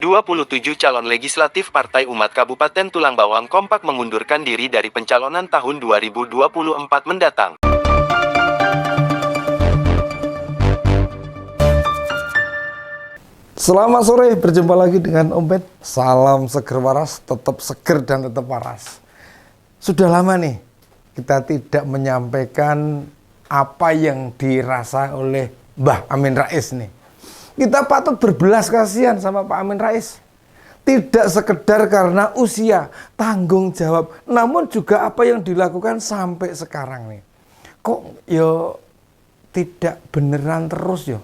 27 calon legislatif Partai Umat Kabupaten Tulang Bawang kompak mengundurkan diri dari pencalonan tahun 2024 mendatang. Selamat sore, berjumpa lagi dengan Om Ben. Salam seger waras, tetap seger dan tetap waras. Sudah lama nih kita tidak menyampaikan apa yang dirasa oleh Mbah Amin Rais nih. Kita patut berbelas kasihan sama Pak Amin Rais. Tidak sekedar karena usia, tanggung jawab, namun juga apa yang dilakukan sampai sekarang nih. Kok yo tidak beneran terus yo.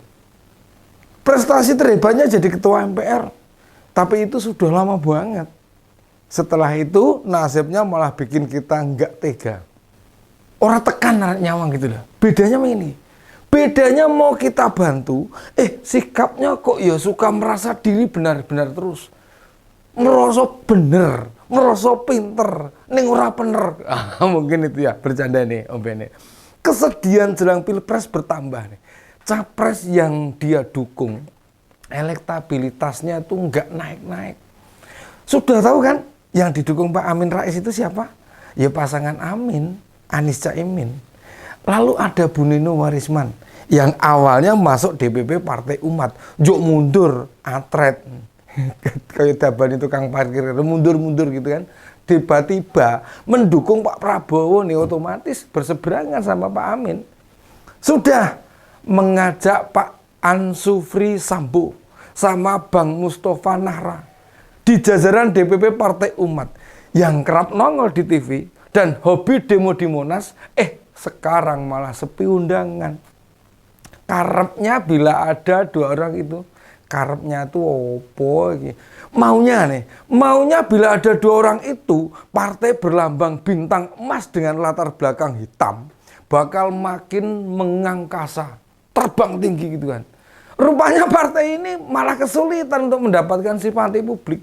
Prestasi terhebatnya jadi ketua MPR. Tapi itu sudah lama banget. Setelah itu nasibnya malah bikin kita nggak tega. Orang tekan nyawang gitu loh. Bedanya begini. Bedanya mau kita bantu, sikapnya kok ya suka merasa diri benar-benar terus. Ngerosok bener, ngerosok pinter, ning ora bener. Mungkin itu ya, bercanda nih Om Ben. Kesedihan jelang Pilpres bertambah nih. Capres yang dia dukung, elektabilitasnya itu nggak naik-naik. Sudah tahu kan, yang didukung Pak Amin Rais itu siapa? Ya pasangan Amin, Anies Caimin. Lalu ada Bu Nino Warisman yang awalnya masuk DPP Partai Umat, jok mundur, atret, kayak daban itu tukang parkir, mundur-mundur gitu kan. Tiba-tiba mendukung Pak Prabowo nih, otomatis berseberangan sama Pak Amin. Sudah mengajak Pak Ansufri Sambo sama Bang Mustafa Nahra di jajaran DPP Partai Umat yang kerap nongol di TV dan hobi demo di Monas, sekarang malah sepi undangan. Karepnya bila ada dua orang itu, karepnya itu opo iki? Maunya bila ada dua orang itu, partai berlambang bintang emas dengan latar belakang hitam bakal makin mengangkasa, terbang tinggi gitu kan. Rupanya partai ini malah kesulitan untuk mendapatkan simpati publik.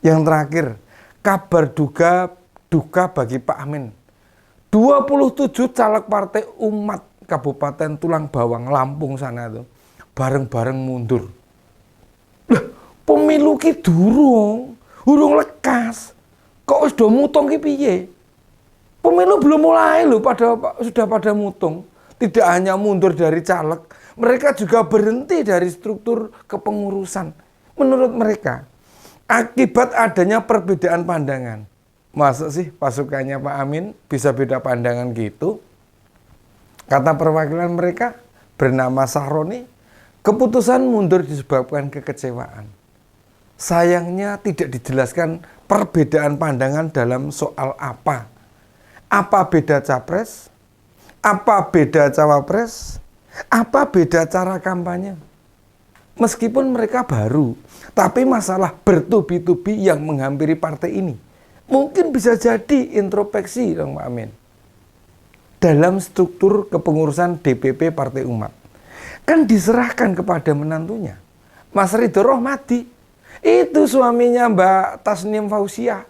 Yang terakhir, kabar duka bagi Pak Amin. 27 caleg Partai Umat Kabupaten Tulang Bawang Lampung sana tuh bareng-bareng mundur. Lah, pemilu ki durung lekas. Kok sudah mutong ki piye? Pemilu belum mulai loh, sudah pada mutong. Tidak hanya mundur dari caleg, mereka juga berhenti dari struktur kepengurusan. Menurut mereka, akibat adanya perbedaan pandangan. Masa sih pasukannya Pak Amin bisa beda pandangan gitu? Kata perwakilan mereka bernama Sahroni, keputusan mundur disebabkan kekecewaan. Sayangnya tidak dijelaskan perbedaan pandangan dalam soal apa. Apa beda capres? Apa beda cawapres? Apa beda cara kampanye? Meskipun mereka baru, tapi masalah bertubi-tubi yang menghampiri partai ini mungkin bisa jadi introspeksi dong Pak Amin. Dalam struktur kepengurusan DPP Partai Umat kan diserahkan kepada menantunya, Mas Ridho Rohmadi. Itu suaminya Mbak Tasnim Fauziah,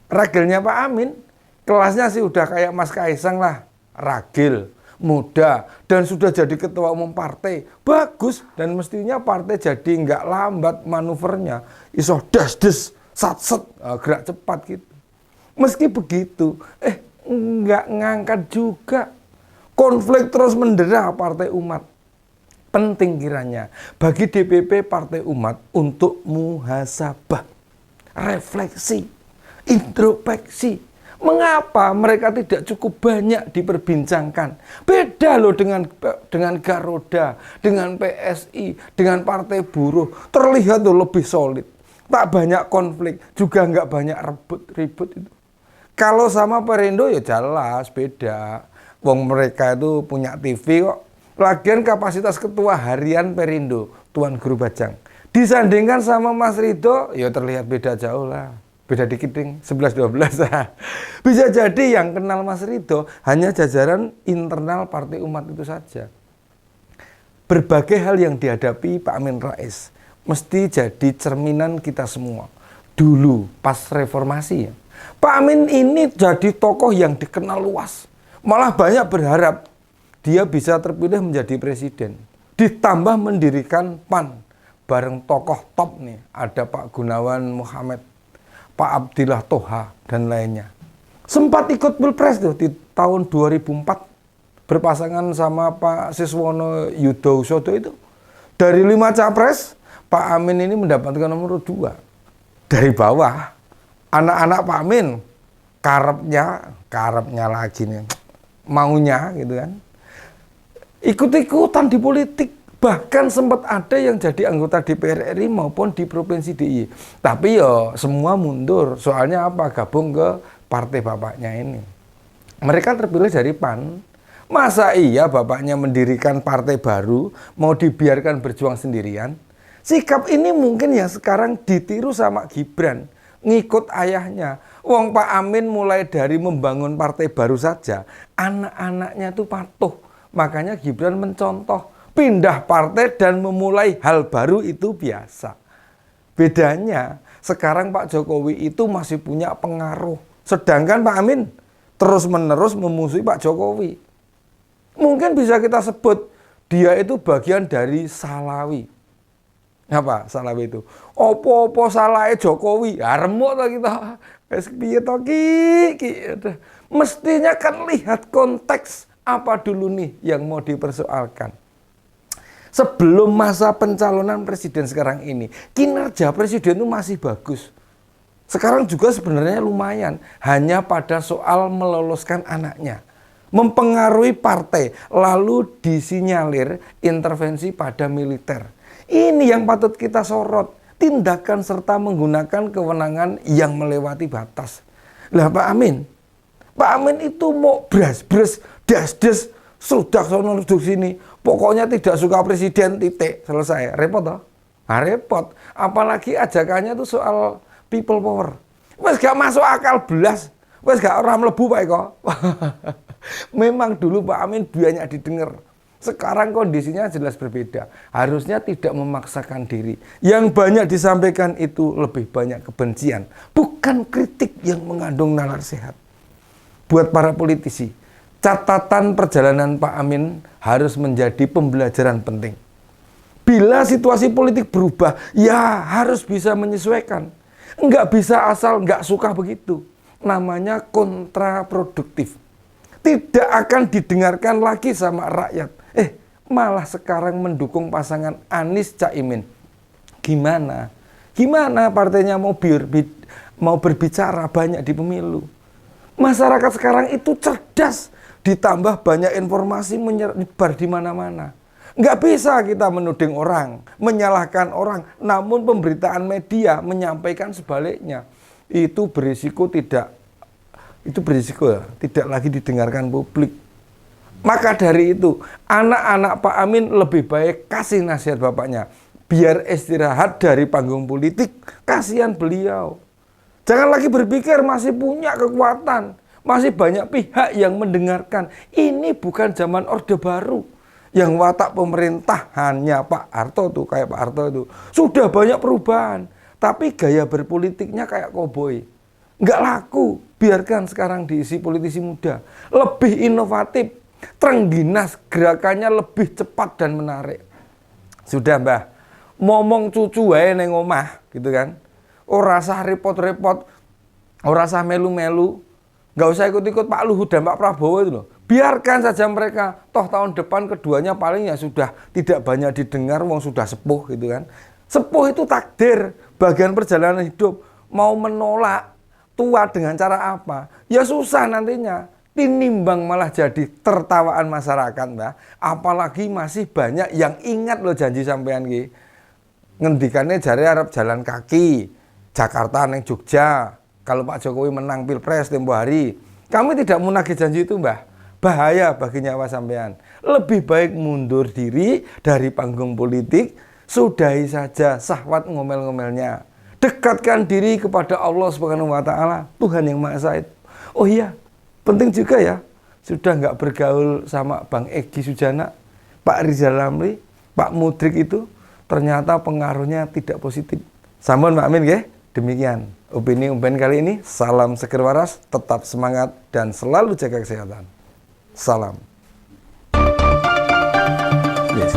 ragelnya Pak Amin. Kelasnya sih udah kayak Mas Kaisang lah, ragil, muda, dan sudah jadi ketua umum partai. Bagus, dan mestinya partai jadi nggak lambat manuvernya, iso das-des, sat-set, gerak cepat gitu. Meski begitu, nggak ngangkat juga. Konflik terus mendera Partai Umat. Penting kiranya bagi DPP Partai Umat untuk muhasabah, refleksi, introspeksi. Mengapa mereka tidak cukup banyak diperbincangkan? Beda loh dengan Garuda, dengan PSI, dengan Partai Buruh. Terlihat loh lebih solid. Tak banyak konflik, juga nggak banyak ribut itu. Kalau sama Perindo ya jelas beda. Wong mereka itu punya TV kok. Lagian kapasitas ketua harian Perindo, Tuan Guru Bajang, disandingkan sama Mas Ridho, ya terlihat beda jauh lah. Beda dikit ding, 11-12. Bisa jadi yang kenal Mas Ridho hanya jajaran internal Partai Umat itu saja. Berbagai hal yang dihadapi Pak Amin Rais mesti jadi cerminan kita semua. Dulu pas reformasi ya, Pak Amin ini jadi tokoh yang dikenal luas. Malah banyak berharap dia bisa terpilih menjadi presiden. Ditambah mendirikan PAN, bareng tokoh top nih, ada Pak Gunawan Muhammad, Pak Abdillah Toha, dan lainnya. Sempat ikut Pilpres tuh di tahun 2004, berpasangan sama Pak Siswono Yudhoyono itu. Dari 5 capres, Pak Amin ini mendapatkan nomor 2. Dari bawah, anak-anak Pak Amin, karepnya lagi nih, maunya gitu kan, ikut-ikutan di politik. Bahkan sempat ada yang jadi anggota DPR RI maupun di Provinsi DIY. Tapi ya semua mundur. Soalnya apa? Gabung ke partai bapaknya ini. Mereka terpilih dari PAN. Masa iya bapaknya mendirikan partai baru, mau dibiarkan berjuang sendirian? Sikap ini mungkin yang sekarang ditiru sama Gibran. Ngikut ayahnya. Wong Pak Amin mulai dari membangun partai baru saja, anak-anaknya tuh patuh. Makanya Gibran mencontoh. Pindah partai dan memulai hal baru itu biasa. Bedanya, sekarang Pak Jokowi itu masih punya pengaruh. Sedangkan Pak Amin terus-menerus memusuhi Pak Jokowi. Mungkin bisa kita sebut, dia itu bagian dari Salawi. Apa Salawi itu? Opo-opo salahnya Jokowi. Ya remuk lah kita. Mestinya kan lihat konteks apa dulu nih yang mau dipersoalkan. Sebelum masa pencalonan presiden sekarang ini, kinerja presiden itu masih bagus. Sekarang juga sebenarnya lumayan, hanya pada soal meloloskan anaknya. Mempengaruhi partai, lalu disinyalir intervensi pada militer. Ini yang patut kita sorot, tindakan serta menggunakan kewenangan yang melewati batas. Lah Pak Amin itu mau bras-bras, das-das, sudah sono duduk sini. Pokoknya tidak suka presiden, titik, selesai. Repot toh? Nah, repot. Apalagi ajakannya itu soal people power. Wes gak masuk akal belas. Wes gak orang mlebu Pak Eko. Memang dulu Pak Amin banyak didengar. Sekarang kondisinya jelas berbeda. Harusnya tidak memaksakan diri. Yang banyak disampaikan itu lebih banyak kebencian. Bukan kritik yang mengandung nalar sehat. Buat para politisi, catatan perjalanan Pak Amin harus menjadi pembelajaran penting. Bila situasi politik berubah, ya harus bisa menyesuaikan. Nggak bisa asal nggak suka begitu. Namanya kontraproduktif. Tidak akan didengarkan lagi sama rakyat. Malah sekarang mendukung pasangan Anies Caimin. Gimana? Gimana partainya mau berbicara banyak di pemilu? Masyarakat sekarang itu cerdas. Ditambah banyak informasi menyebar di mana-mana. Nggak bisa kita menuding orang, menyalahkan orang. Namun pemberitaan media menyampaikan sebaliknya. Itu berisiko tidak lagi didengarkan publik. Maka dari itu, anak-anak Pak Amin lebih baik kasih nasihat bapaknya. Biar istirahat dari panggung politik, kasihan beliau. Jangan lagi berpikir masih punya kekuatan. Masih banyak pihak yang mendengarkan. Ini bukan zaman Orde Baru. Yang watak pemerintahannya Pak Harto tuh, kayak Pak Harto itu. Sudah banyak perubahan. Tapi gaya berpolitiknya kayak koboi. Nggak laku. Biarkan sekarang diisi politisi muda. Lebih inovatif. Trengginas, gerakannya lebih cepat dan menarik. Sudah Mbah. Ngomong cucu wae neng omah, gitu kan. Ora usah repot-repot. Ora usah melu-melu. Nggak usah ikut-ikut Pak Luhut dan Pak Prabowo itu loh. Biarkan saja mereka. Toh tahun depan keduanya paling ya sudah tidak banyak didengar, wong sudah sepuh gitu kan. Sepuh itu takdir, bagian perjalanan hidup. Mau menolak tua dengan cara apa? Ya susah nantinya. Tinimbang malah jadi tertawaan masyarakat, Mbak. Apalagi masih banyak yang ingat loh janji sampean ki. Ngendikannya jari arep jalan kaki. Jakarta neng Jogja. Kalau Pak Jokowi menang Pilpres tempo hari, kami tidak menagih janji itu, Mbah. Bahaya bagi nyawa sampean. Lebih baik mundur diri dari panggung politik, sudahi saja syahwat ngomel-ngomelnya. Dekatkan diri kepada Allah Subhanahu wa taala, Tuhan yang Maha Esa. Oh iya, penting juga ya, sudah nggak bergaul sama Bang Egy Sujana, Pak Rizal Ramli, Pak Mudrik itu ternyata pengaruhnya tidak positif. Sampun Pak Amin nggih. Demikian opini Umpen kali ini. Salam seger waras, tetap semangat dan selalu jaga kesehatan. Salam. Yes.